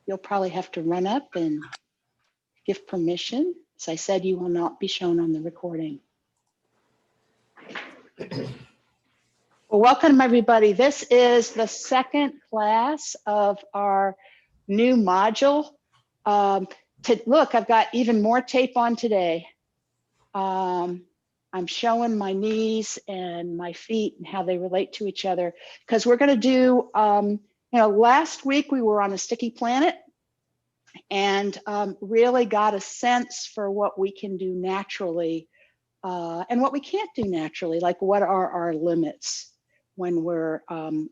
You'll probably have to run up and give permission. As I said, you will not be shown on the recording. Well, welcome everybody. This is the second class of our new module. Look, I've got even more tape on today. I'm showing my knees and my feet and how they relate to each other, because we're going to do, last week we were on a sticky planet and really got a sense for what we can do naturally and what we can't do naturally, like what are our limits when we're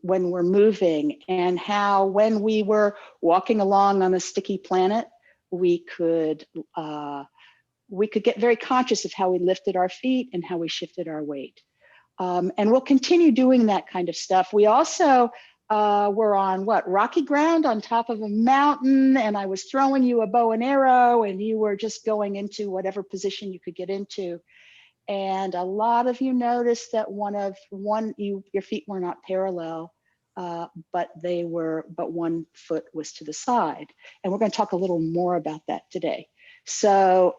moving, and how when we were walking along on a sticky planet, we could get very conscious of how we lifted our feet and how we shifted our weight. And we'll continue doing that kind of stuff. We also were on rocky ground on top of a mountain, and I was throwing you a bow and arrow and you were just going into whatever position you could get into. And a lot of you noticed that your feet were not parallel, but one foot was to the side. And we're going to talk a little more about that today. So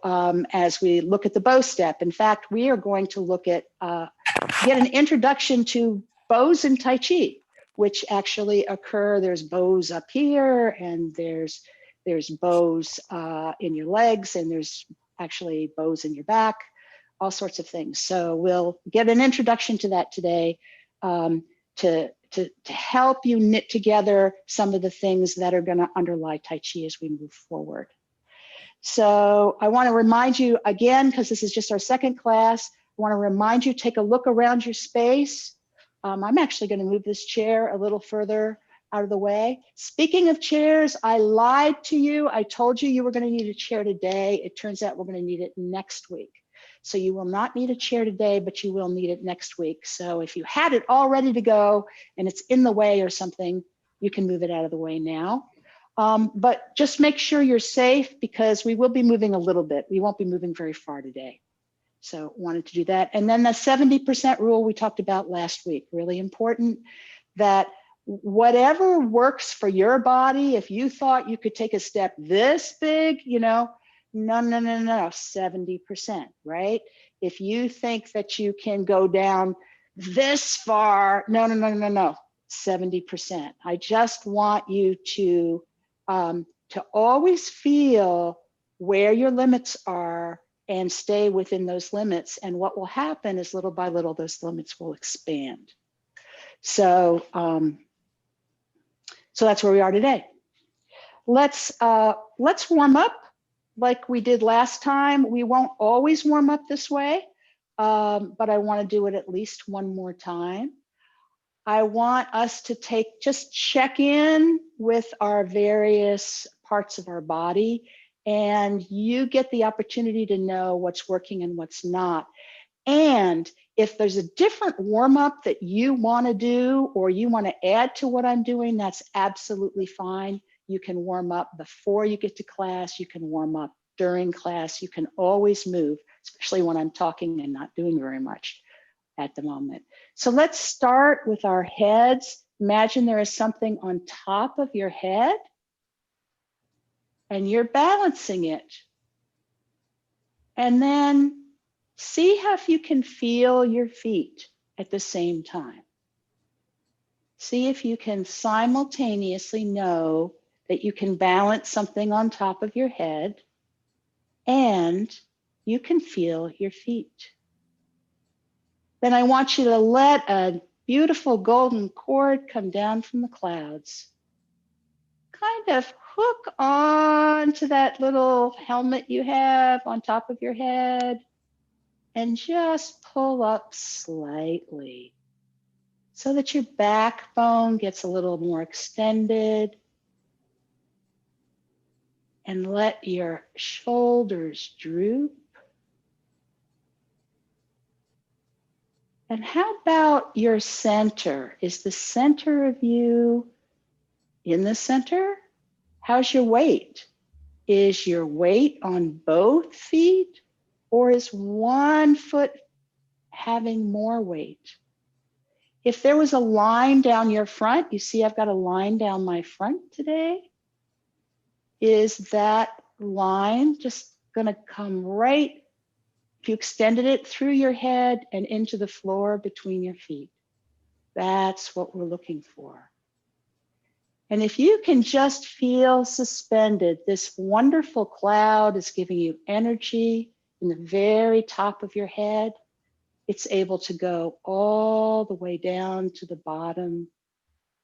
as we look at the bow step, in fact, we are going to look at, get an introduction to bows in Tai Chi, which actually occur. There's bows up here, and there's bows in your legs, and there's actually bows in your back, all sorts of things. So we'll get an introduction to that today to help you knit together some of the things that are going to underlie Tai Chi as we move forward. So I want to remind you again, because this is just our second class, I want to remind you, take a look around your space. I'm actually going to move this chair a little further out of the way. Speaking of chairs, I lied to you. I told you you were going to need a chair today. It turns out we're going to need it next week. So you will not need a chair today, but you will need it next week. So if you had it all ready to go and it's in the way or something, you can move it out of the way now. But just make sure you're safe, because we will be moving a little bit. We won't be moving very far today. So wanted to do that. And then the 70% rule we talked about last week, really important, that whatever works for your body, if you thought you could take a step this big, no, 70%, right? If you think that you can go down this far, no, 70%. I just want you to always feel where your limits are and stay within those limits. And what will happen is little by little, those limits will expand. So, so that's where we are today. Let's warm up like we did last time. We won't always warm up this way, but I want to do it at least one more time. I want us to just check in with our various parts of our body, and you get the opportunity to know what's working and what's not. And if there's a different warm up that you want to do, or you want to add to what I'm doing, that's absolutely fine. You can warm up before you get to class. You can warm up during class. You can always move, especially when I'm talking and not doing very much at the moment. So let's start with our heads. Imagine there is something on top of your head and you're balancing it. And then see how if you can feel your feet at the same time. See if you can simultaneously know that you can balance something on top of your head and you can feel your feet. Then I want you to let a beautiful golden cord come down from the clouds. Kind of hook on to that little helmet you have on top of your head and just pull up slightly so that your backbone gets a little more extended, and let your shoulders droop. And how about your center? Is the center of you in the center? How's your weight? Is your weight on both feet, or is one foot having more weight? If there was a line down your front, you see I've got a line down my front today. is that line just going to come right, if you extended it through your head and into the floor between your feet. That's what we're looking for. And if you can just feel suspended, this wonderful cloud is giving you energy in the very top of your head. It's able to go all the way down to the bottom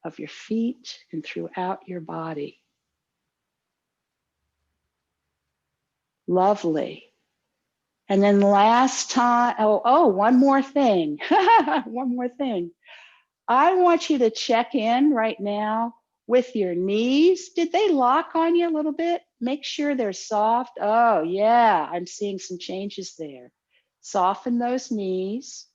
of your feet and throughout your body. Lovely. And then last time, one more thing. One more thing. I want you to check in right now with your knees. Did they lock on you a little bit? Make sure they're soft. Oh yeah, I'm seeing some changes there. Soften those knees.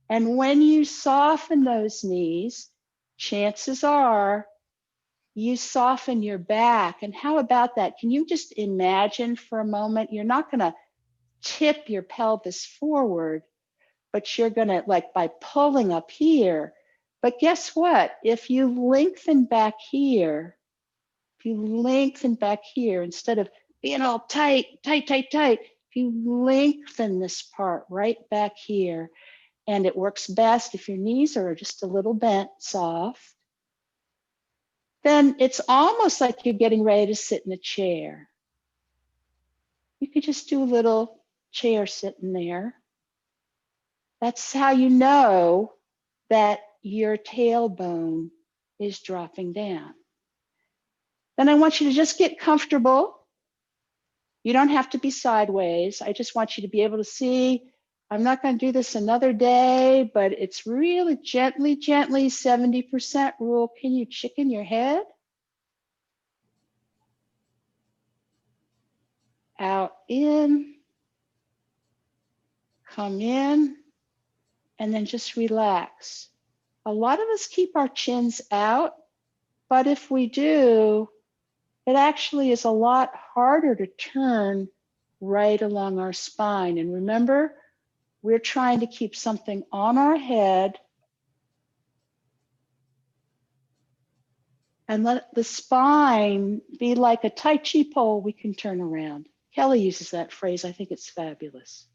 And when you soften those knees, chances are you soften your back. And how about that? Can you just imagine for a moment, you're not going to tip your pelvis forward, but you're going to, like, by pulling up here. But guess what? If you lengthen back here, instead of being all tight, if you lengthen this part right back here, and it works best if your knees are just a little bent, soft, then it's almost like you're getting ready to sit in a chair. You could just do a little chair sitting there. That's how you know that your tailbone is dropping down. Then I want you to just get comfortable. You don't have to be sideways. I just want you to be able to see. I'm not going to do this another day, but it's really gently, 70% rule. Can you chicken your head? Out, in, come in, and then just relax. A lot of us keep our chins out, but if we do, it actually is a lot harder to turn right along our spine. And remember, we're trying to keep something on our head and let the spine be like a Tai Chi pole we can turn around. Kelly uses that phrase. I think it's fabulous.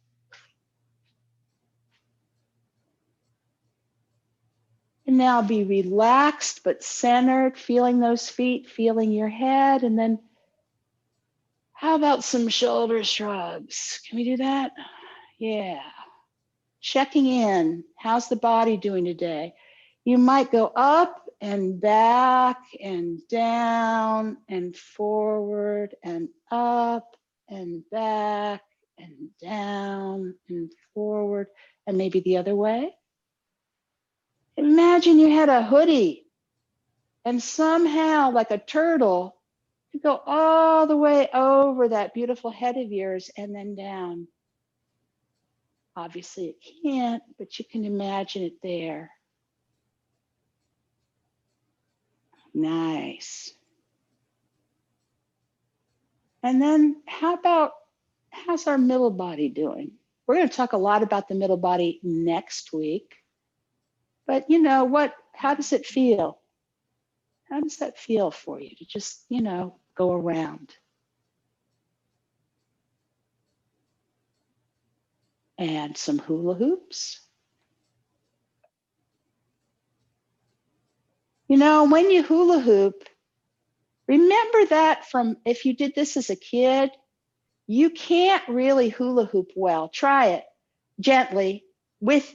And now be relaxed but centered, feeling those feet, feeling your head. And then how about some shoulder shrugs? Can we do that? Yeah. Checking in. How's the body doing today? You might go up and back and down and forward and up and back and down and forward, and maybe the other way. Imagine you had a hoodie and somehow, like a turtle, you go all the way over that beautiful head of yours and then down. Obviously it can't, but you can imagine it there. Nice. And then how's our middle body doing? We're going to talk a lot about the middle body next week. But you know what? How does it feel? How does that feel for you to just, go around? And some hula hoops. When you hula hoop, remember that from if you did this as a kid, you can't really hula hoop well. Try it gently with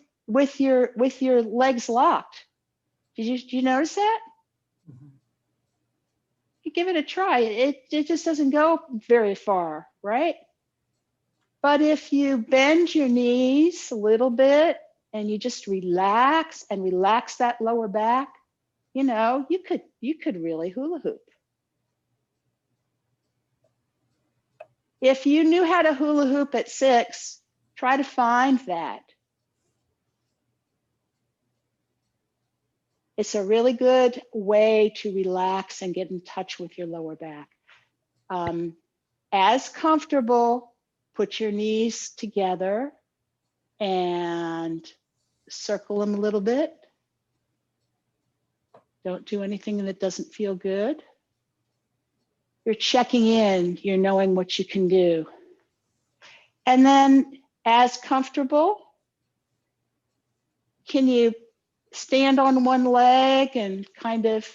your legs locked. Did you notice that? Mm-hmm. You give it a try. It just doesn't go very far, right? But if you bend your knees a little bit and you just relax that lower back, you could really hula hoop. If you knew how to hula hoop at 6, try to find that. It's a really good way to relax and get in touch with your lower back. As comfortable, put your knees together and circle them a little bit. Don't do anything that doesn't feel good. You're checking in, you're knowing what you can do. And then as comfortable, can you stand on one leg and kind of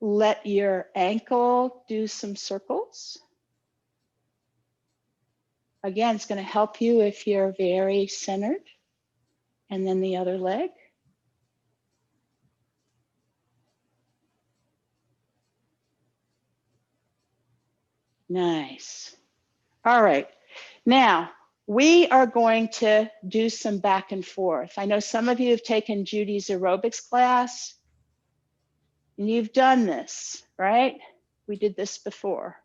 let your ankle do some circles? Again, it's going to help you if you're very centered. And then the other leg. Nice. All right. Now, we are going to do some back and forth. I know some of you have taken Judy's aerobics class, and you've done this, right? We did this before.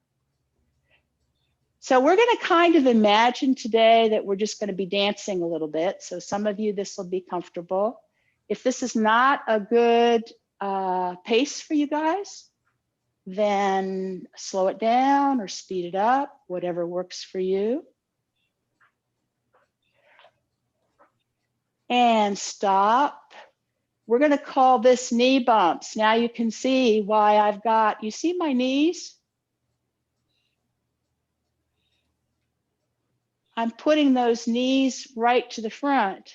So we're going to kind of imagine today that we're just going to be dancing a little bit. So some of you, this will be comfortable. If this is not a good pace for you guys, then slow it down or speed it up, whatever works for you. And stop. We're going to call this knee bumps. Now you can see why I've got, you see my knees? I'm putting those knees right to the front.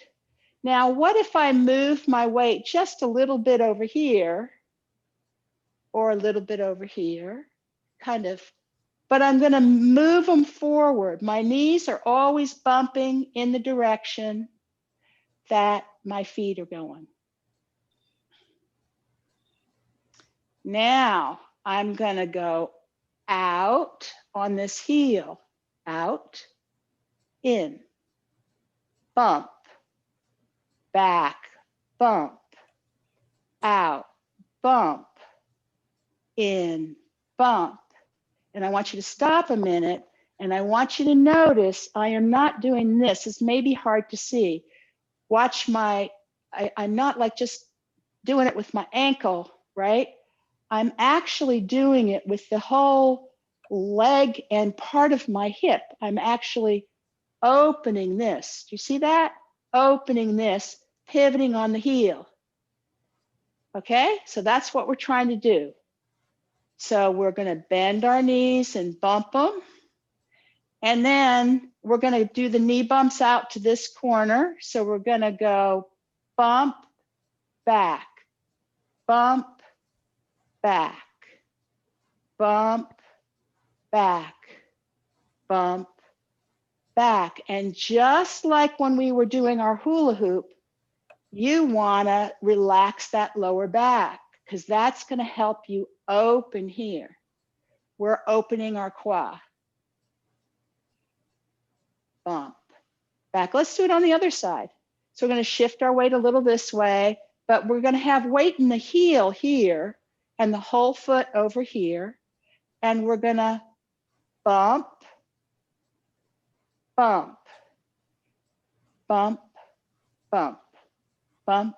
Now, what if I move my weight just a little bit over here or a little bit over here, kind of, but I'm going to move them forward. My knees are always bumping in the direction that my feet are going. Now I'm going to go out on this heel, out, in, bump, back, bump, out, bump, in, bump. And I want you to stop a minute, and I want you to notice I am not doing this. This may be hard to see. Watch I'm not like just doing it with my ankle, right? I'm actually doing it with the whole leg and part of my hip. I'm actually opening this. Do you see that? Opening this, pivoting on the heel. Okay, so that's what we're trying to do. So we're going to bend our knees and bump them. And then we're going to do the knee bumps out to this corner. So we're going to go bump, back, bump, back, bump, back, bump, back. And just like when we were doing our hula hoop, you want to relax that lower back because that's going to help you open here. We're opening our quad. Bump, back. Let's do it on the other side. So we're going to shift our weight a little this way, but we're going to have weight in the heel here and the whole foot over here. And we're going to bump, bump, bump, bump, bump,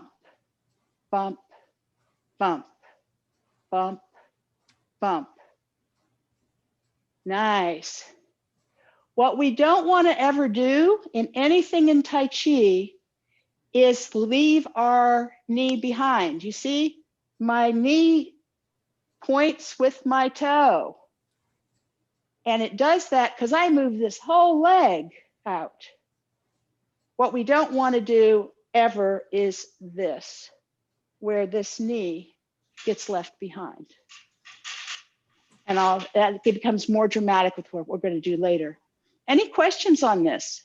bump, bump, bump, bump, bump. Nice. What we don't want to ever do in anything in Tai Chi is leave our knee behind. You see, my knee points with my toe. And it does that because I move this whole leg out. What we don't want to do ever is this, where this knee gets left behind. And that becomes more dramatic with what we're going to do later. Any questions on this?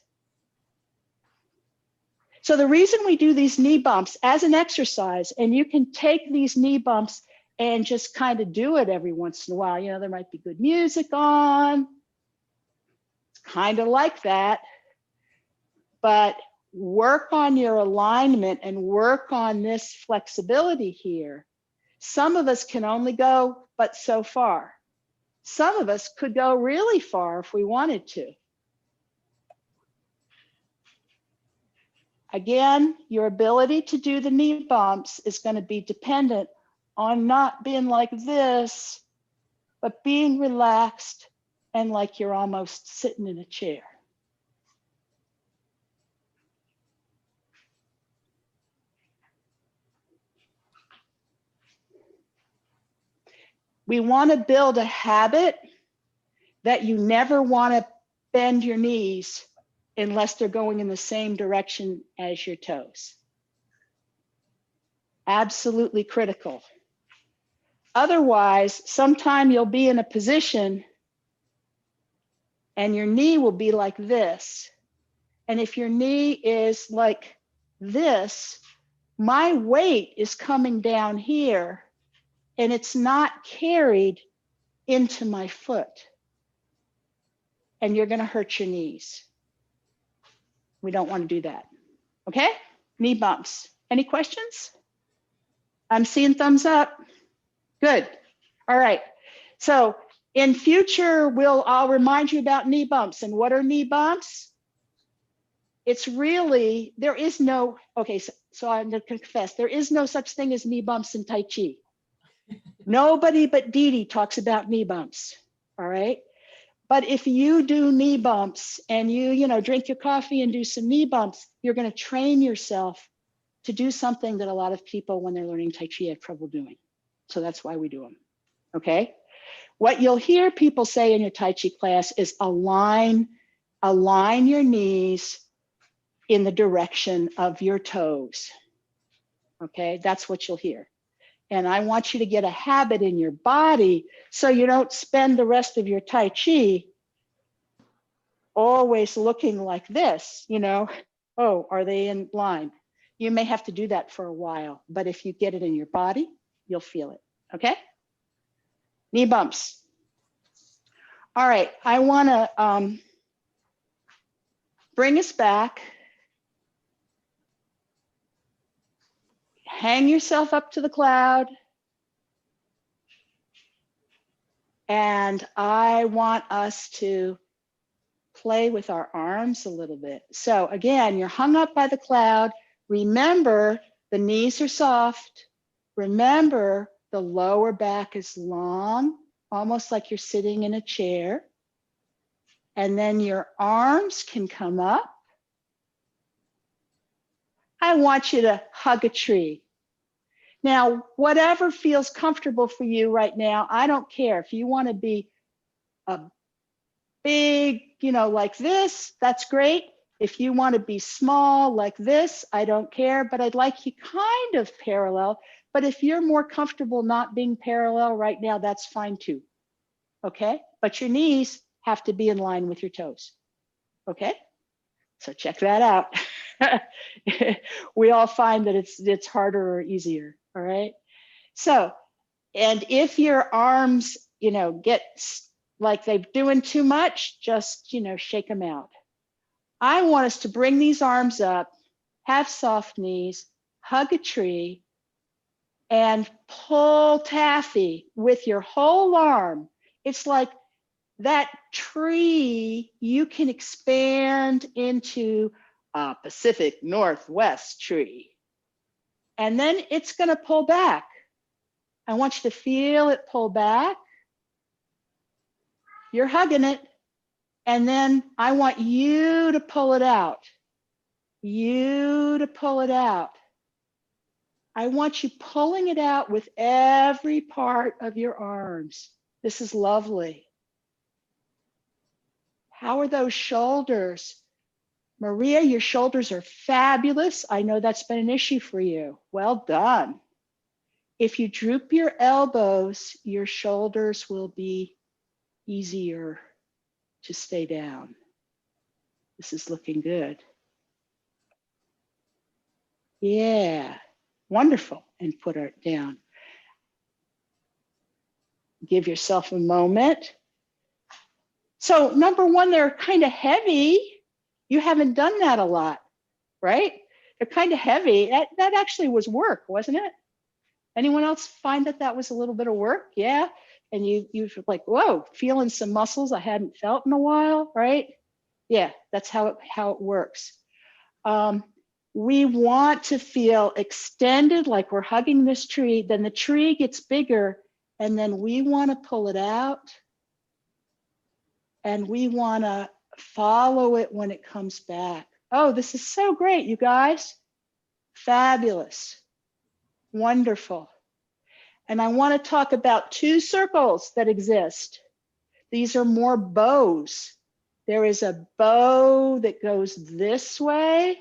So the reason we do these knee bumps as an exercise, and you can take these knee bumps and just kind of do it every once in a while. You know, there might be good music on. It's kind of like that. But work on your alignment and work on this flexibility here. Some of us can only go but so far. Some of us could go really far if we wanted to. Again, your ability to do the knee bumps is going to be dependent on not being like this, but being relaxed and like you're almost sitting in a chair. We want to build a habit that you never want to bend your knees unless they're going in the same direction as your toes. Absolutely critical. Otherwise, sometime you'll be in a position and your knee will be like this. And if your knee is like this, my weight is coming down here and it's not carried into my foot. And you're going to hurt your knees. We don't want to do that. Okay? Knee bumps. Any questions? I'm seeing thumbs up. Good. All right. So in future, I'll remind you about knee bumps. And what are knee bumps? It's really, there is no, okay, so I'm going to confess, there is no such thing as knee bumps in Tai Chi. Nobody but Dee Dee talks about knee bumps. All right. But if you do knee bumps and you drink your coffee and do some knee bumps, you're going to train yourself to do something that a lot of people when they're learning Tai Chi have trouble doing. So that's why we do them. Okay. What you'll hear people say in your Tai Chi class is align your knees in the direction of your toes. Okay. That's what you'll hear. And I want you to get a habit in your body so you don't spend the rest of your Tai Chi always looking like this, oh, are they in line? You may have to do that for a while, but if you get it in your body, you'll feel it, okay? Knee bumps. All right, I wanna bring us back. Hang yourself up to the cloud. And I want us to play with our arms a little bit. So again, you're hung up by the cloud. Remember, the knees are soft. Remember, the lower back is long, almost like you're sitting in a chair. And then your arms can come up. I want you to hug a tree. Now, whatever feels comfortable for you right now, I don't care. If you want to be a big, like this, that's great. If you want to be small like this, I don't care, but I'd like you kind of parallel. But if you're more comfortable not being parallel right now, that's fine too. Okay? But your knees have to be in line with your toes. Okay? So check that out. We all find that it's harder or easier. All right? So, and if your arms, get like they're doing too much, just, shake them out. I want us to bring these arms up, have soft knees, hug a tree, and pull taffy with your whole arm. It's like that tree, you can expand into a Pacific Northwest tree. And then it's going to pull back. I want you to feel it pull back. You're hugging it. And then I want you to pull it out. You to pull it out. I want you pulling it out with every part of your arms. This is lovely. How are those shoulders? Maria, your shoulders are fabulous. I know that's been an issue for you. Well done. If you droop your elbows, your shoulders will be easier to stay down. This is looking good. Yeah, wonderful. And put it down. Give yourself a moment. So number one, they're kind of heavy. You haven't done that a lot, right? They're kind of heavy. That actually was work, wasn't it? Anyone else find that was a little bit of work? Yeah. And you were like, whoa, feeling some muscles I hadn't felt in a while, right? Yeah, that's how it works. We want to feel extended, like we're hugging this tree. Then the tree gets bigger, and then we want to pull it out. And we want to follow it when it comes back. Oh, this is so great, you guys. Fabulous. Wonderful. And I want to talk about two circles that exist. These are more bows. There is a bow that goes this way,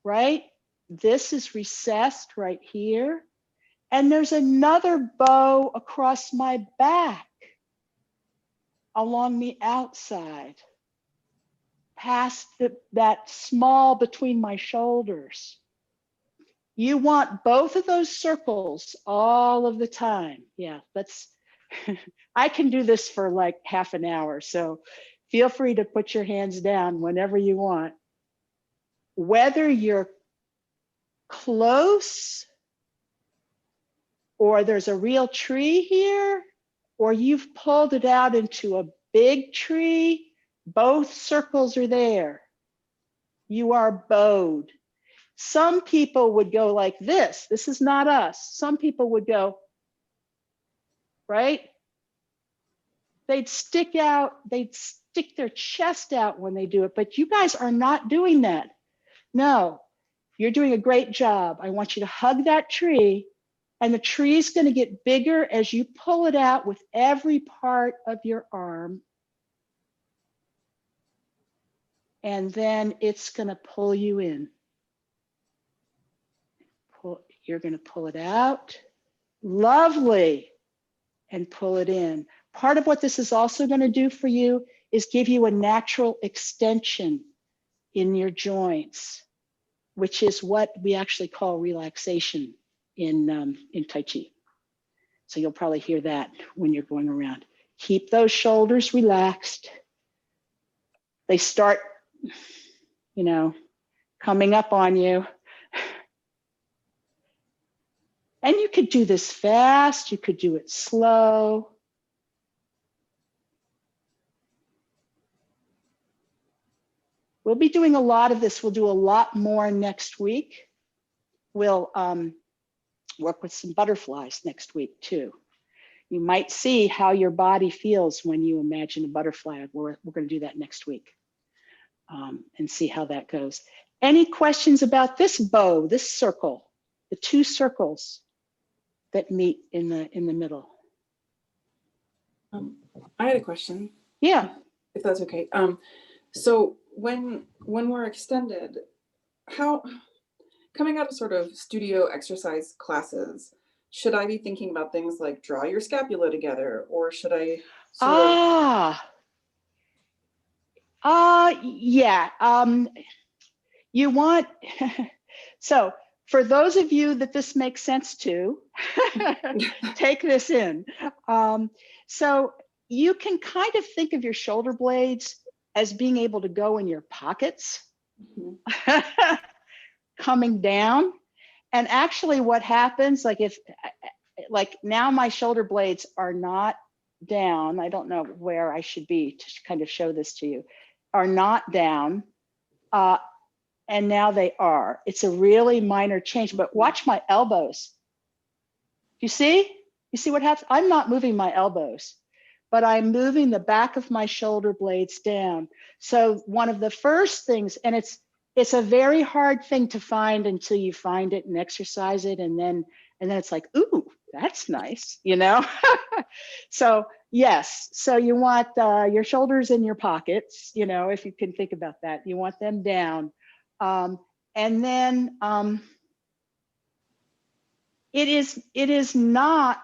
right? This is recessed right here. And there's another bow across my back along the outside, past that small between my shoulders. You want both of those circles all of the time. Yeah, that's, I can do this for like half an hour. So feel free to put your hands down whenever you want. Whether you're close or there's a real tree here, or you've pulled it out into a big tree, both circles are there. You are bowed. Some people would go like this. This is not us. Some people would go, right? They'd stick their chest out when they do it, but you guys are not doing that. No, you're doing a great job. I want you to hug that tree, and the tree is going to get bigger as you pull it out with every part of your arm. And then it's going to pull you in. You're going to pull it out. Lovely. And pull it in. Part of what this is also going to do for you is give you a natural extension in your joints, which is what we actually call relaxation in Tai Chi. So you'll probably hear that when you're going around. Keep those shoulders relaxed. They start, coming up on you. And you could do this fast, you could do it slow. We'll be doing a lot of this. We'll do a lot more next week. We'll work with some butterflies next week too. You might see how your body feels when you imagine a butterfly. We're going to do that next week and see how that goes. Any questions about this bow, this circle, the two circles that meet in the middle? I had a question. Yeah. If that's okay. So when we're extended, how, coming out of sort of studio exercise classes, should I be thinking about things like draw your scapula together, or should I yeah. You want, so for those of you that this makes sense to, take this in. So you can kind of think of your shoulder blades as being able to go in your pockets, coming down. And actually what happens, like now my shoulder blades are not down. I don't know where I should be to kind of show this to you, are not down. And now they are. It's a really minor change, but watch my elbows. You see? You see what happens? I'm not moving my elbows, but I'm moving the back of my shoulder blades down. So one of the first things, and it's a very hard thing to find until you find it and exercise it, and then it's like, ooh, that's nice, So yes, so you want your shoulders in your pockets, if you can think about that. You want them down. And then it is not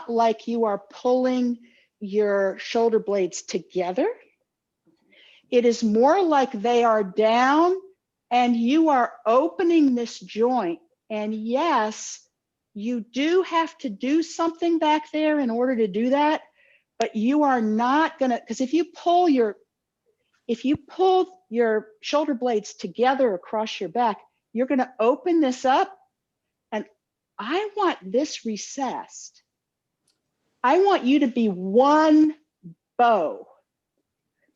like you are pulling your shoulder blades together. It is more like they are down and you are opening this joint. And yes, you do have to do something back there in order to do that, but you are not gonna, because if you pull your shoulder blades together across your back, you're going to open this up, and I want this recessed. I want you to be one bow,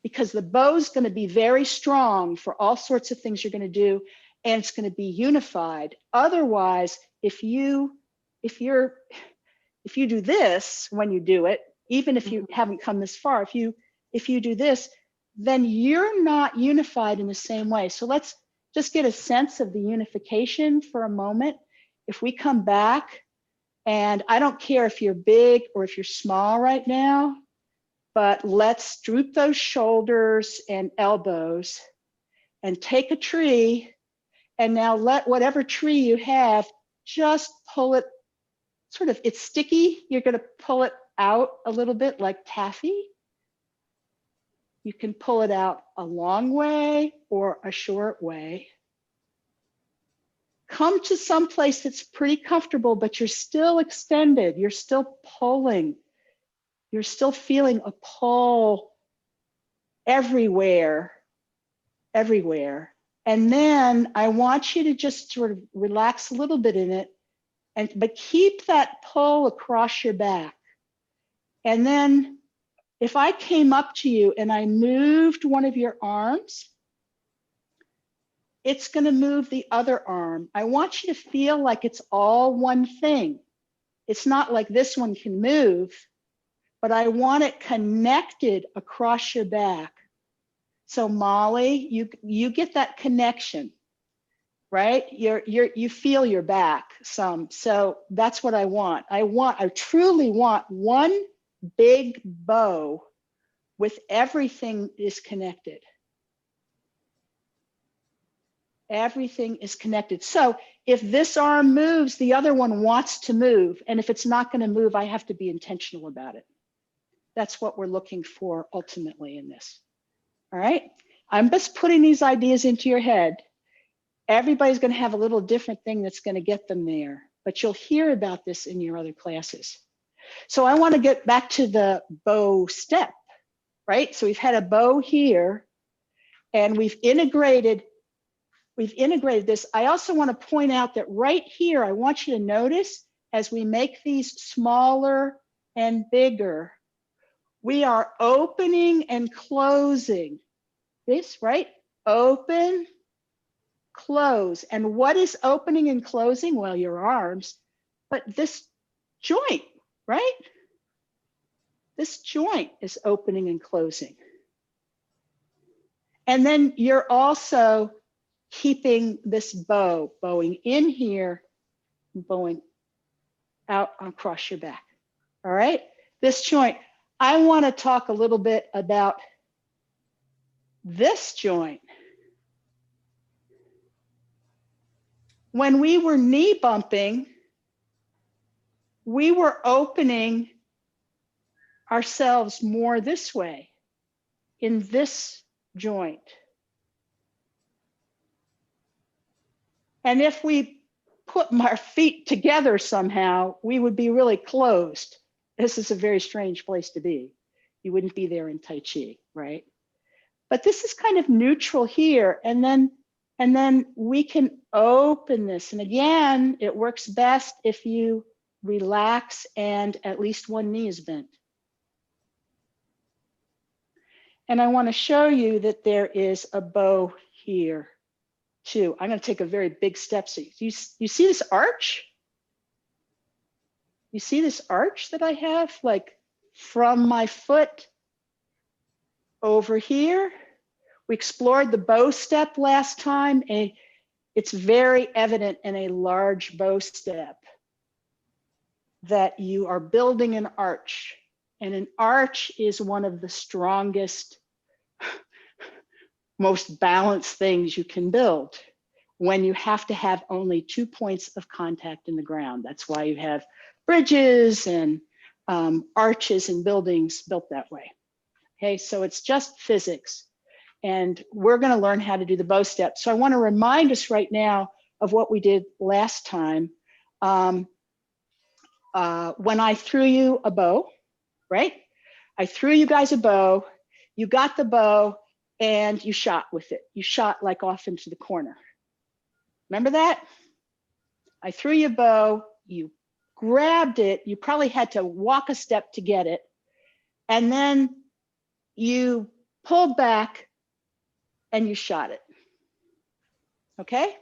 because the bow is going to be very strong for all sorts of things you're going to do, and it's going to be unified. Otherwise, if you do this when you do it, even if you haven't come this far, if you do this, then you're not unified in the same way. So let's just get a sense of the unification for a moment. If we come back And I don't care if you're big or if you're small right now, but let's droop those shoulders and elbows and take a tree, and now let whatever tree you have, just pull it sort of, it's sticky. You're going to pull it out a little bit like taffy. You can pull it out a long way or a short way. Come to some place that's pretty comfortable, but you're still extended. You're still pulling. You're still feeling a pull everywhere, everywhere. And then I want you to just sort of relax a little bit in it, but keep that pull across your back. And then if I came up to you and I moved one of your arms, it's going to move the other arm. I want you to feel like it's all one thing. It's not like this one can move, but I want it connected across your back. So Molly, you get that connection, right? You feel your back some. So that's what I want. I truly want one big bow with everything is connected. Everything is connected. So if this arm moves, the other one wants to move. And if it's not going to move, I have to be intentional about it. That's what we're looking for ultimately in this. All right. I'm just putting these ideas into your head. Everybody's going to have a little different thing that's going to get them there, but you'll hear about this in your other classes. So I want to get back to the bow step, right? So we've had a bow here and we've integrated this. I also want to point out that right here, I want you to notice as we make these smaller and bigger, we are opening and closing this, right? Open, close. And what is opening and closing? Well, your arms, but this joint, right? This joint is opening and closing. And then you're also keeping this bow, bowing in here, bowing out across your back. All right, this joint. I want to talk a little bit about this joint. When we were knee bumping, we were opening ourselves more this way in this joint. And if we put our feet together somehow, we would be really closed. This is a very strange place to be. You wouldn't be there in Tai Chi, right? But this is kind of neutral here. And then we can open this. And again, it works best if you relax and at least one knee is bent. And I want to show you that there is a bow here too. I'm going to take a very big step. So you see this arch? You see this arch that I have, like from my foot over here? We explored the bow step last time, and it's very evident in a large bow step that you are building an arch. And an arch is one of the strongest, most balanced things you can build when you have to have only 2 points of contact in the ground. That's why you have bridges and arches and buildings built that way. Okay, so it's just physics. And we're going to learn how to do the bow step. So I want to remind us right now of what we did last time. When I threw you a bow, right? I threw you guys a bow, you got the bow, and you shot with it. You shot like off into the corner. Remember that? I threw you a bow, you grabbed it, you probably had to walk a step to get it, and then you pulled back and you shot it. Okay?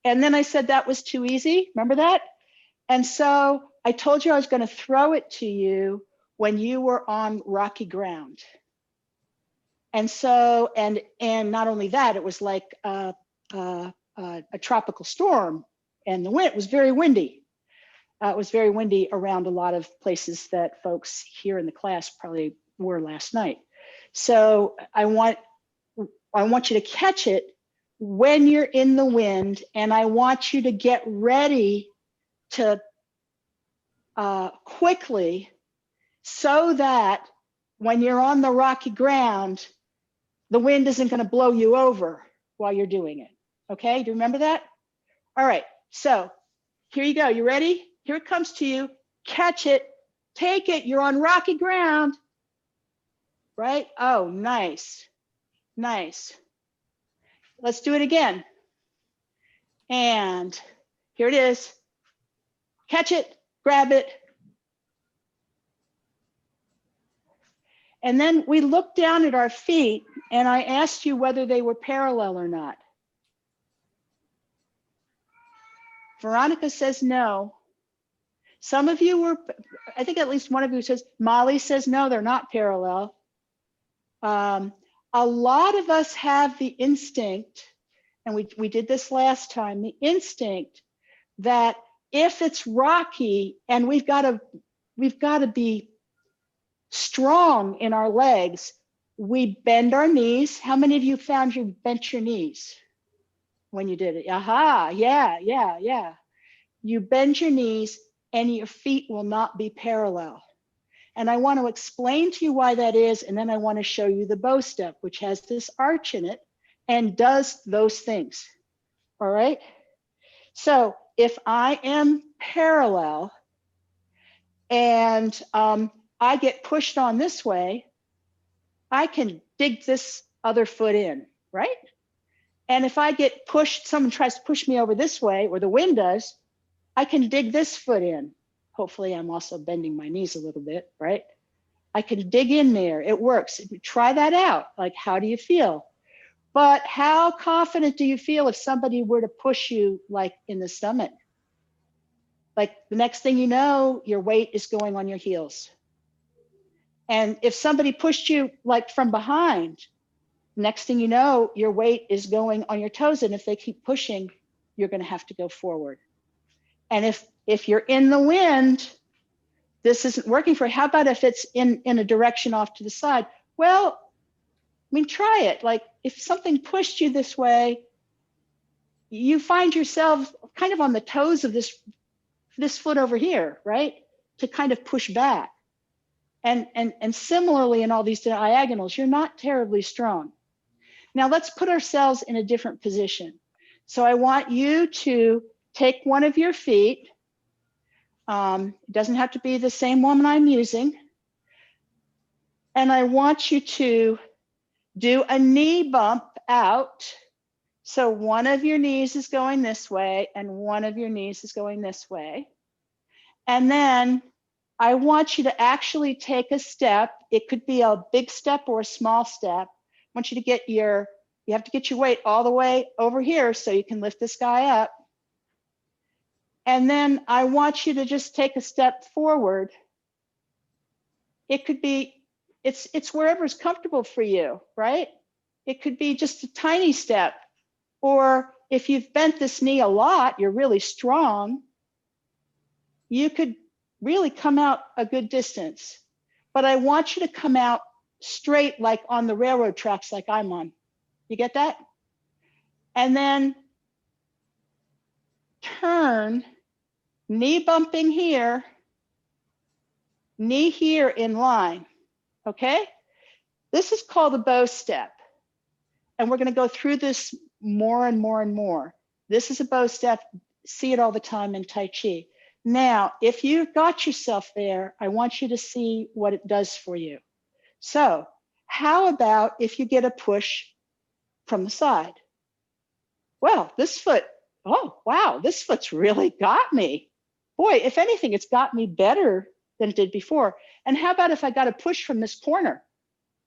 And then I said that was too easy. Remember that? And so I told you I was going to throw it to you when you were on rocky ground. And so, and not only that, it was like a tropical storm, and the wind was very windy. it was very windy around a lot of places that folks here in the class probably were last night. So I want you to catch it when you're in the wind, and I want you to get ready to quickly, so that when you're on the rocky ground, the wind isn't going to blow you over while you're doing it. Okay, do you remember that? All right, so here you go. You ready? Here it comes to you. Catch it, take it. You're on rocky ground, right? Oh, nice, nice. Let's do it again. And here it is. Catch it, grab it. And then we looked down at our feet, and I asked you whether they were parallel or not. Veronica says no. Some of you were, I think at least one of you says, Molly says no, they're not parallel. A lot of us have the instinct, and we did this last time, the instinct that if it's rocky and we've got to be strong in our legs, we bend our knees. How many of you found you bent your knees when you did it? Aha, yeah. You bend your knees and your feet will not be parallel. And I want to explain to you why that is, and then I want to show you the bow step, which has this arch in it and does those things. All right? So if I am parallel and I get pushed on this way, I can dig this other foot in, right? And if I get pushed, someone tries to push me over this way, or the wind does, I can dig this foot in. Hopefully I'm also bending my knees a little bit, right? I can dig in there, it works. Try that out, like how do you feel? But how confident do you feel if somebody were to push you like in the stomach? Like the next thing you know, your weight is going on your heels. And if somebody pushed you like from behind, next thing you know, your weight is going on your toes. And if they keep pushing, you're going to have to go forward. And if you're in the wind, this isn't working for you. How about if it's in a direction off to the side? Well, I mean, try it. Like if something pushed you this way, you find yourself kind of on the toes of this foot over here, right? To kind of push back. And similarly in all these diagonals, you're not terribly strong. Now let's put ourselves in a different position. So I want you to take one of your feet. It doesn't have to be the same one I'm using. And I want you to do a knee bump out. So one of your knees is going this way and one of your knees is going this way. And then I want you to actually take a step. It could be a big step or a small step. I want you to get you have to get your weight all the way over here so you can lift this guy up. And then I want you to just take a step forward. It could be, it's wherever's comfortable for you, right? It could be just a tiny step. Or if you've bent this knee a lot, you're really strong, you could really come out a good distance. But I want you to come out straight, like on the railroad tracks like I'm on. You get that? And then turn, knee bumping here, knee here in line, okay? This is called the bow step. And we're gonna go through this more and more and more. This is a bow step, see it all the time in Tai Chi. Now, if you've got yourself there, I want you to see what it does for you. So how about if you get a push from the side? Well, this foot, oh, wow, this foot's really got me. Boy, if anything, it's got me better than it did before. And how about if I got a push from this corner?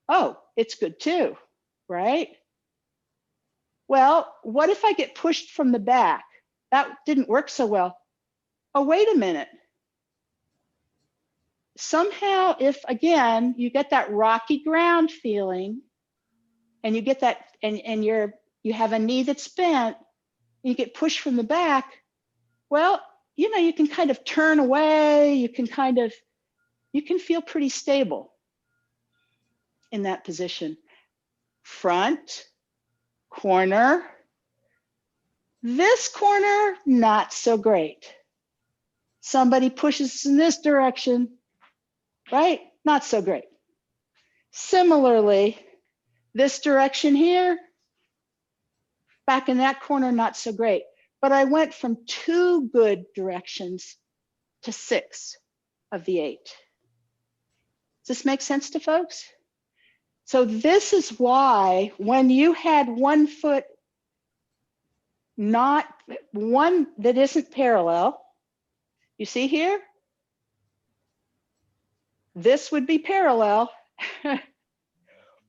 Oh, it's good too, right? Well, what if I get pushed from the back? That didn't work so well. Oh, wait a minute. Somehow, if again, you get that rocky ground feeling and you get that, and you have a knee that's bent, you get pushed from the back, well, you know, you can kind of turn away, you can feel pretty stable in that position. Front, corner. This corner, not so great. Somebody pushes in this direction, right? Not so great. Similarly, this direction here, back in that corner, not so great. But I went from 2 good directions to 6 of the 8. Does this make sense to folks? So this is why when you had one foot, not one that isn't parallel, you see here, this would be parallel,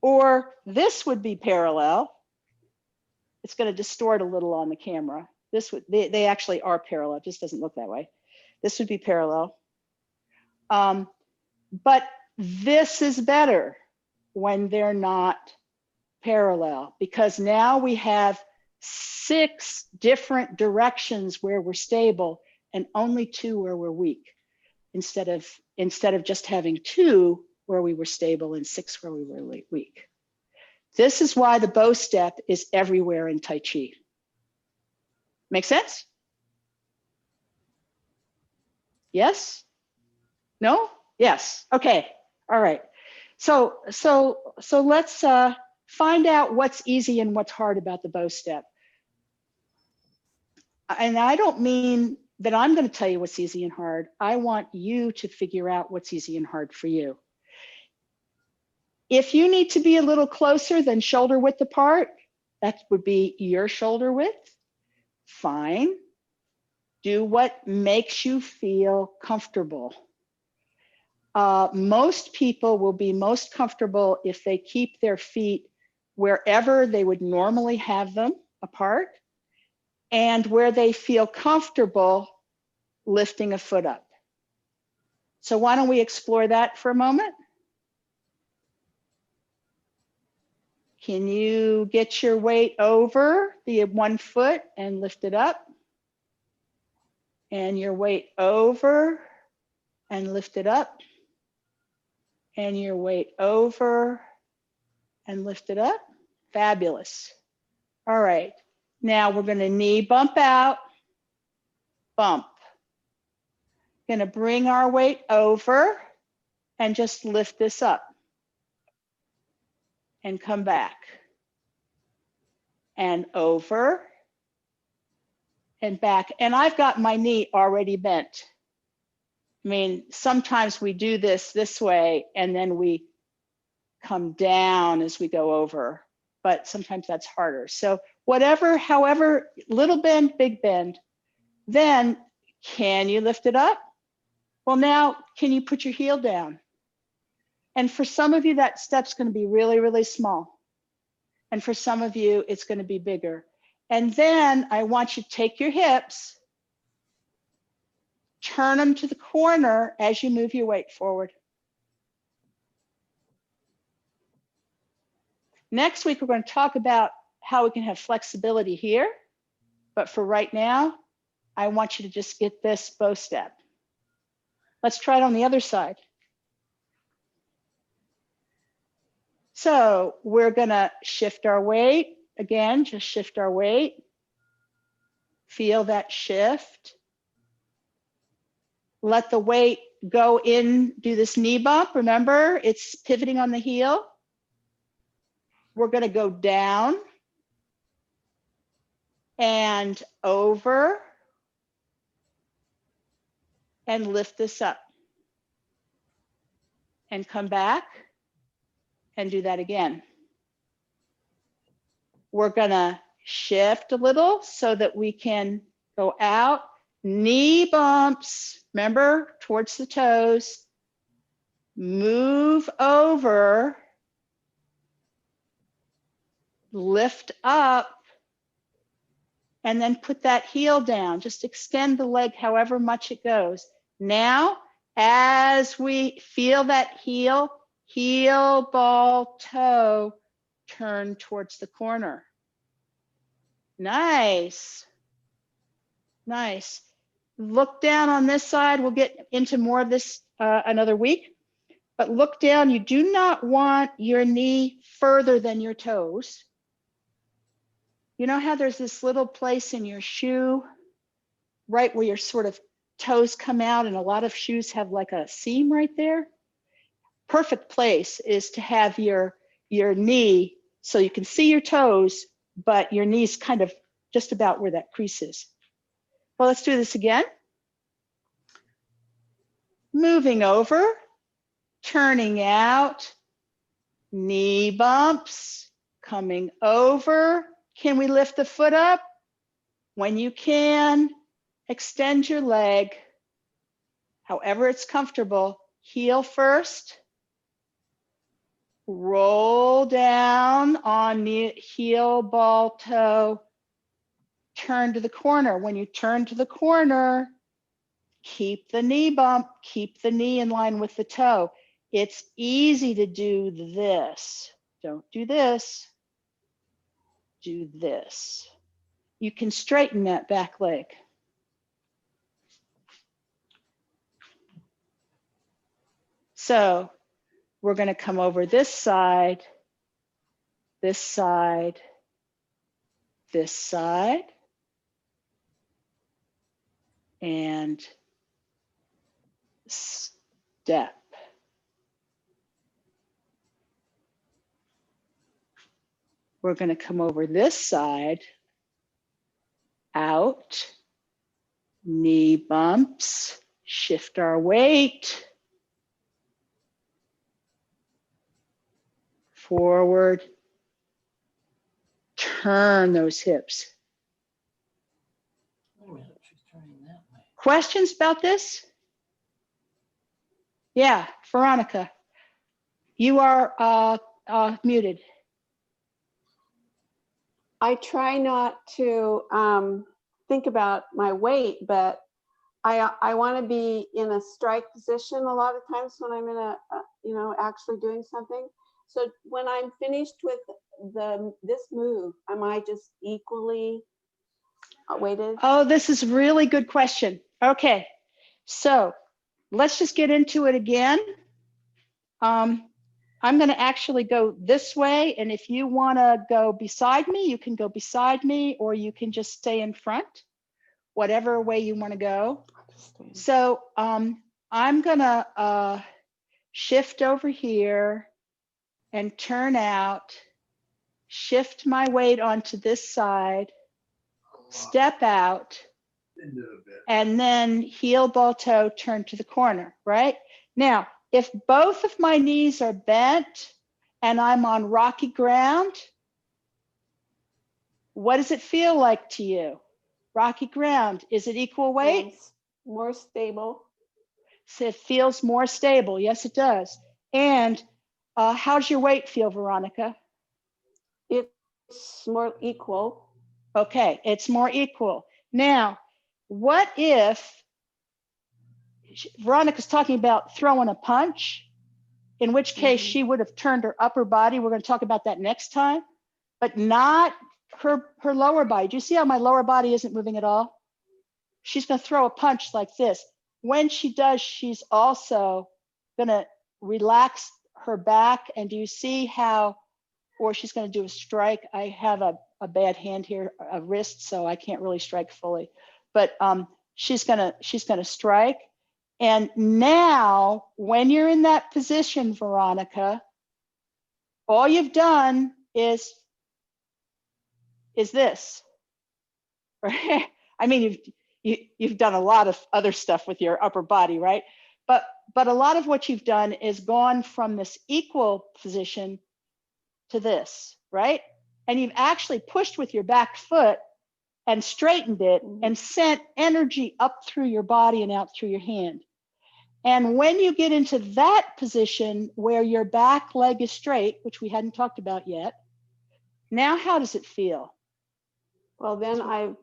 or this would be parallel. It's going to distort a little on the camera. This would, they actually are parallel, it just doesn't look that way. This would be parallel. But this is better when they're not parallel, because now we have 6 different directions where we're stable and only 2 where we're weak, instead of just having 2 where we were stable and 6 where we were weak. This is why the bow step is everywhere in Tai Chi. Make sense? Yes? No? Yes. Okay. All right. So let's find out what's easy and what's hard about the bow step. And I don't mean that I'm going to tell you what's easy and hard. I want you to figure out what's easy and hard for you. If you need to be a little closer than shoulder width apart, that would be your shoulder width. Fine. Do what makes you feel comfortable. Most people will be most comfortable if they keep their feet wherever they would normally have them apart, and where they feel comfortable lifting a foot up. So why don't we explore that for a moment? Can you get your weight over the 1 foot and lift it up? And your weight over and lift it up? And your weight over and lift it up? Fabulous. All right. Now we're going to knee bump out, bump. Going to bring our weight over and just lift this up and come back. And over and back. And I've got my knee already bent. I mean, sometimes we do this way and then we come down as we go over, but sometimes that's harder. So whatever, however, little bend, big bend, then can you lift it up? Well, now, can you put your heel down? And for some of you, that step's going to be really, really small. And for some of you, it's going to be bigger. And then I want you to take your hips, turn them to the corner as you move your weight forward. Next week, we're going to talk about how we can have flexibility here. But for right now, I want you to just get this bow step. Let's try it on the other side. So we're going to shift our weight. Again, just shift our weight. Feel that shift. Let the weight go in, do this knee bump. Remember, it's pivoting on the heel. We're going to go down and over and lift this up and come back and do that again. We're going to shift a little so that we can go out. Knee bumps, remember, towards the toes. Move over. Lift up. And then put that heel down. Just extend the leg however much it goes. Now, as we feel that heel, ball, toe, turn towards the corner. Nice. Nice. Look down on this side. We'll get into more of this another week. But look down. You do not want your knee further than your toes. You know how there's this little place in your shoe, right where your sort of toes come out, and a lot of shoes have like a seam right there? Perfect place is to have your knee so you can see your toes, but your knee's kind of just about where that crease is. Well, let's do this again. Moving over, turning out, knee bumps, coming over. Can we lift the foot up? When you can, extend your leg, however it's comfortable. Heel first. Roll down on the heel, ball, toe. Turn to the corner. When you turn to the corner, keep the knee bump, keep the knee in line with the toe. It's easy to do this. Don't do this. Do this. You can straighten that back leg. So we're going to come over this side, this side, this side, and step. We're going to come over this side, out, knee bumps, shift our weight, forward, turn those hips. Wait a minute, she's turning that way. Questions about this? Yeah, Veronica, you are muted. I try not to think about my weight, but I want to be in a strike position a lot of times when I'm in actually doing something. So when I'm finished with this move, am I just equally weighted? Oh, this is a really good question. Okay, so let's just get into it again. I'm going to actually go this way, and if you want to go beside me, you can go beside me, or you can just stay in front, whatever way you want to go. So I'm going to shift over here and turn out, shift my weight onto this side, step out, and then heel, ball, toe, turn to the corner, right? Now, if both of my knees are bent and I'm on rocky ground, what does it feel like to you? Rocky ground, is it equal weight? Yes, more stable. So it feels more stable. Yes, it does. And how's your weight feel, Veronica? It's more equal. Okay, it's more equal. Now, what if Veronica's talking about throwing a punch, in which case she would have turned her upper body. We're going to talk about that next time, but not her lower body. Do you see how my lower body isn't moving at all? She's going to throw a punch like this. When she does, she's also going to relax her back. And do you see how, or she's going to do a strike. I have a bad hand here, a wrist, so I can't really strike fully, but she's going to strike. And now, when you're in that position, Veronica, all you've done is this, right? I mean, you've done a lot of other stuff with your upper body, right? But a lot of what you've done is gone from this equal position to this, right? And you've actually pushed with your back foot and straightened it and sent energy up through your body and out through your hand. And when you get into that position where your back leg is straight, which we hadn't talked about yet, now how does it feel? Well, then I've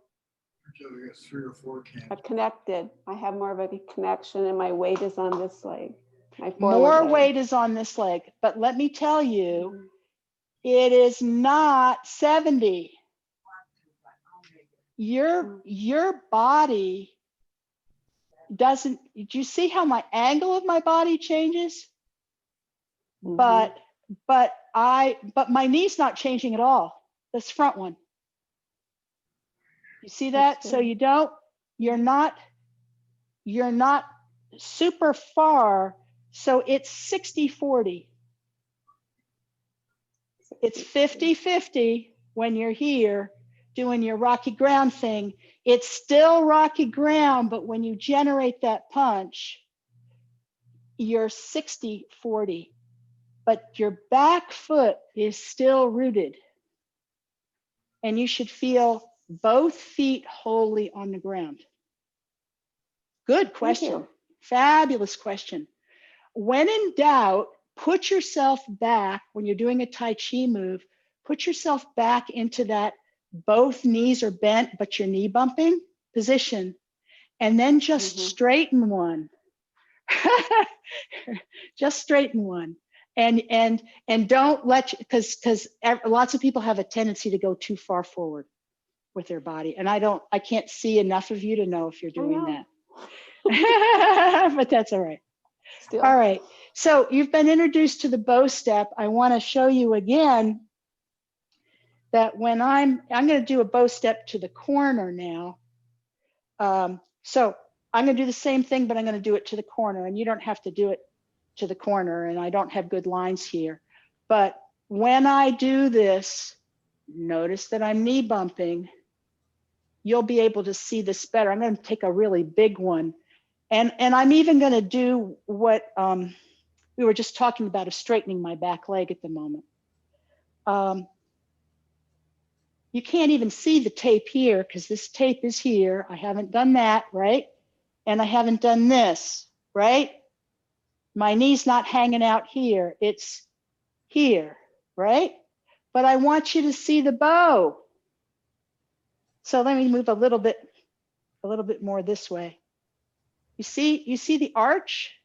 3 or 4 cans. connected. I have more of a connection, and my weight is on this leg. More weight is on this leg, but let me tell you, it is not 70. Your body doesn't, do you see how my angle of my body changes? Mhm. But my knee's not changing at all. This front one. You see that? That's So good. you're not super far. So it's 60-40. It's 50-50 when you're here doing your rocky ground thing. It's still rocky ground, but when you generate that punch, you're 60-40. But your back foot is still rooted. And you should feel both feet wholly on the ground. Good question. you. Fabulous question. When in doubt, put yourself back when you're doing a Tai Chi move, put yourself back into that both knees are bent, but your knee bumping position, and then just straighten one. Just straighten one. And don't let, because lots of people have a tendency to go too far forward with their body. And I can't see enough of you to know if you're doing that. But that's all right. Still. All right. So you've been introduced to the bow step. I want to show you again that when I'm going to do a bow step to the corner now. So I'm going to do the same thing, but I'm going to do it to the corner, and you don't have to do it to the corner, and I don't have good lines here. But when I do this, notice that I'm knee bumping. You'll be able to see this better. I'm going to take a really big one. And I'm even going to do what we were just talking about, of straightening my back leg at the moment. You can't even see the tape here because this tape is here. I haven't done that, right? And I haven't done this, right? My knee's not hanging out here. It's here, right? But I want you to see the bow. So let me move a little bit more this way. You see the arch?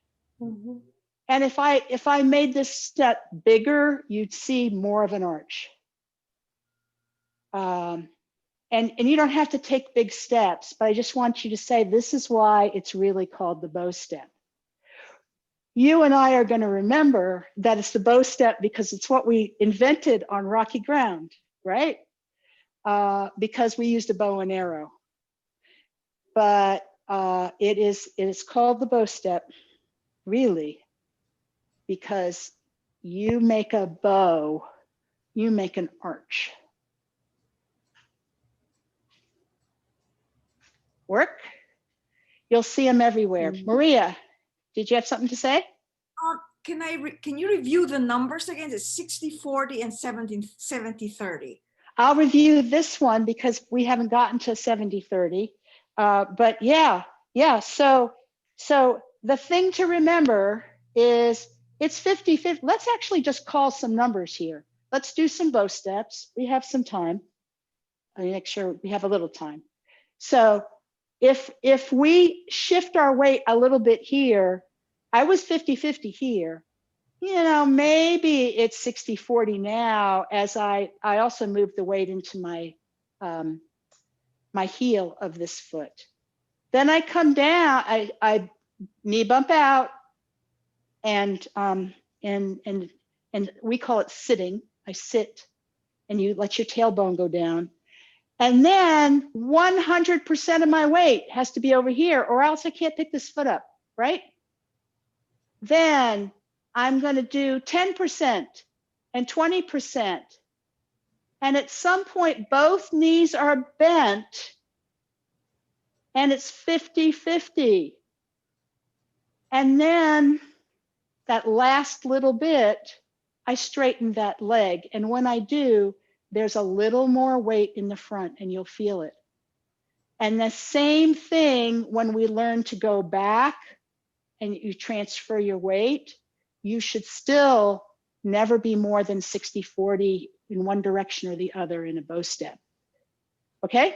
Mhm. And if I made this step bigger, you'd see more of an arch. And you don't have to take big steps, but I just want you to say, this is why it's really called the bow step. You and I are going to remember that it's the bow step because it's what we invented on rocky ground, right? Because we used a bow and arrow. But it is called the bow step, really, because you make a bow, you make an arch. Work? You'll see them everywhere. Maria, did you have something to say? Can you review the numbers again? It's 60-40 and 70-30. I'll review this one because we haven't gotten to 70-30. But yeah. So the thing to remember is it's 50-50. Let's actually just call some numbers here. Let's do some bow steps. We have some time. Let me make sure we have a little time. So if we shift our weight a little bit here, I was 50-50 here. You know, maybe it's 60-40 now, as I also moved the weight into my my heel of this foot. Then I come down, I knee bump out, and we call it sitting. I sit, and you let your tailbone go down. And then 100% of my weight has to be over here, or else I can't pick this foot up, right? Then I'm going to do 10% and 20%. And at some point, both knees are bent, and it's 50-50. And then that last little bit, I straighten that leg. And when I do, there's a little more weight in the front, and you'll feel it. And the same thing when we learn to go back and you transfer your weight, you should still never be more than 60-40 in one direction or the other in a bow step. Okay?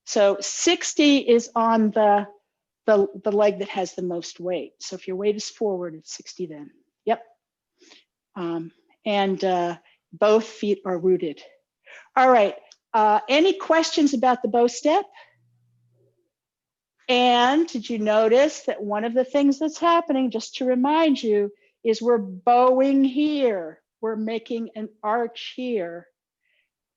So 60 is on the leg that has the most weight. So if your weight is forward, it's 60 then. Yep. And both feet are rooted. All right. Any questions about the bow step? And did you notice that one of the things that's happening, just to remind you, is we're bowing here. We're making an arch here.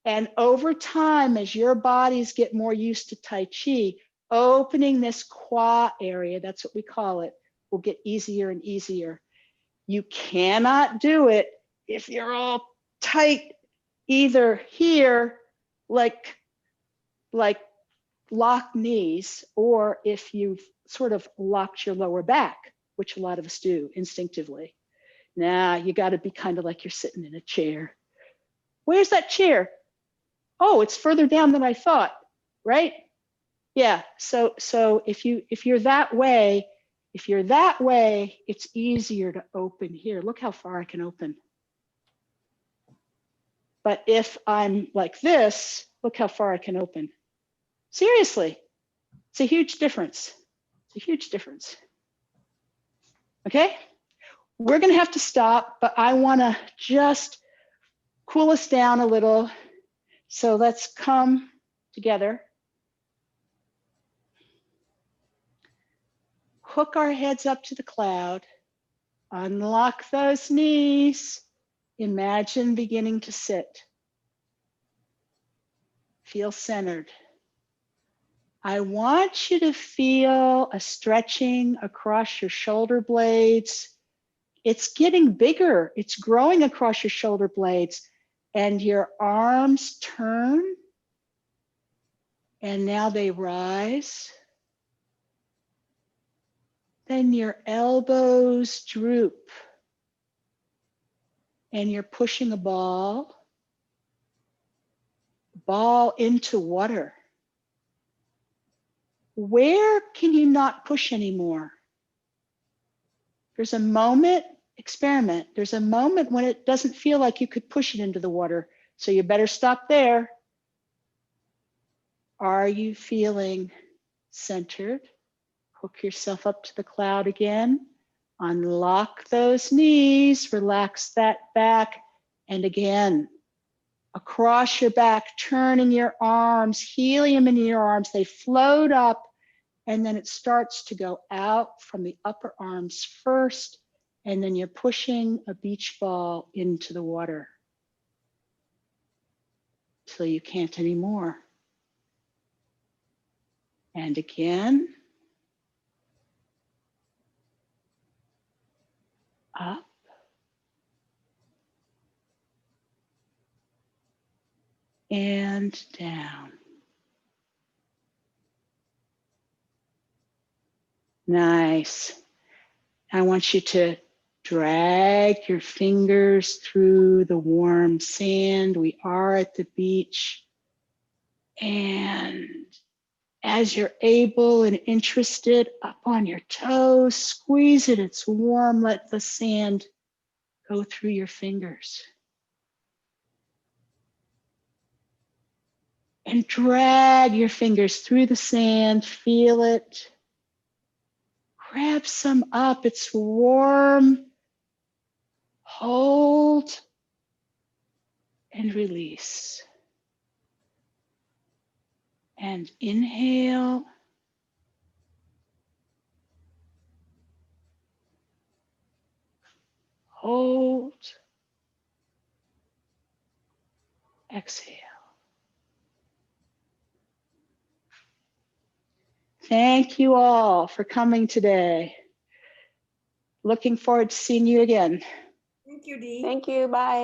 And over time, as your bodies get more used to Tai Chi, opening this Qua area, that's what we call it, will get easier and easier. You cannot do it if you're all tight, either here, like locked knees, or if you've sort of locked your lower back, which a lot of us do instinctively. Now you got to be kind of like you're sitting in a chair. Where's that chair? Oh, it's further down than I thought, right? Yeah, so if you're that way, it's easier to open here. Look how far I can open. But if I'm like this, look how far I can open. Seriously, it's a huge difference. It's a huge difference. Okay, we're gonna have to stop, but I wanna just cool us down a little. So let's come together. Hook our heads up to the cloud. Unlock those knees. Imagine beginning to sit. Feel centered. I want you to feel a stretching across your shoulder blades. It's getting bigger. It's growing across your shoulder blades, and your arms turn, and now they rise. Then your elbows droop, and you're pushing a ball into water. Where can you not push anymore? There's a moment, experiment. There's a moment when it doesn't feel like you could push it into the water. So you better stop there. Are you feeling centered? Hook yourself up to the cloud again. Unlock those knees, relax that back. And again, across your back, turning your arms, helium in your arms, they float up, and then it starts to go out from the upper arms first, and then you're pushing a beach ball into the water till you can't anymore. And again, up. And down. Nice. I want you to drag your fingers through the warm sand. We are at the beach. And as you're able and interested, up on your toes, squeeze it. It's warm. Let the sand go through your fingers. And drag your fingers through the sand. Feel it. Grab some up. It's warm. Hold and release. And inhale. Hold. Exhale. Thank you all for coming today. Looking forward to seeing you again. Thank you, Dee. Thank you. Bye.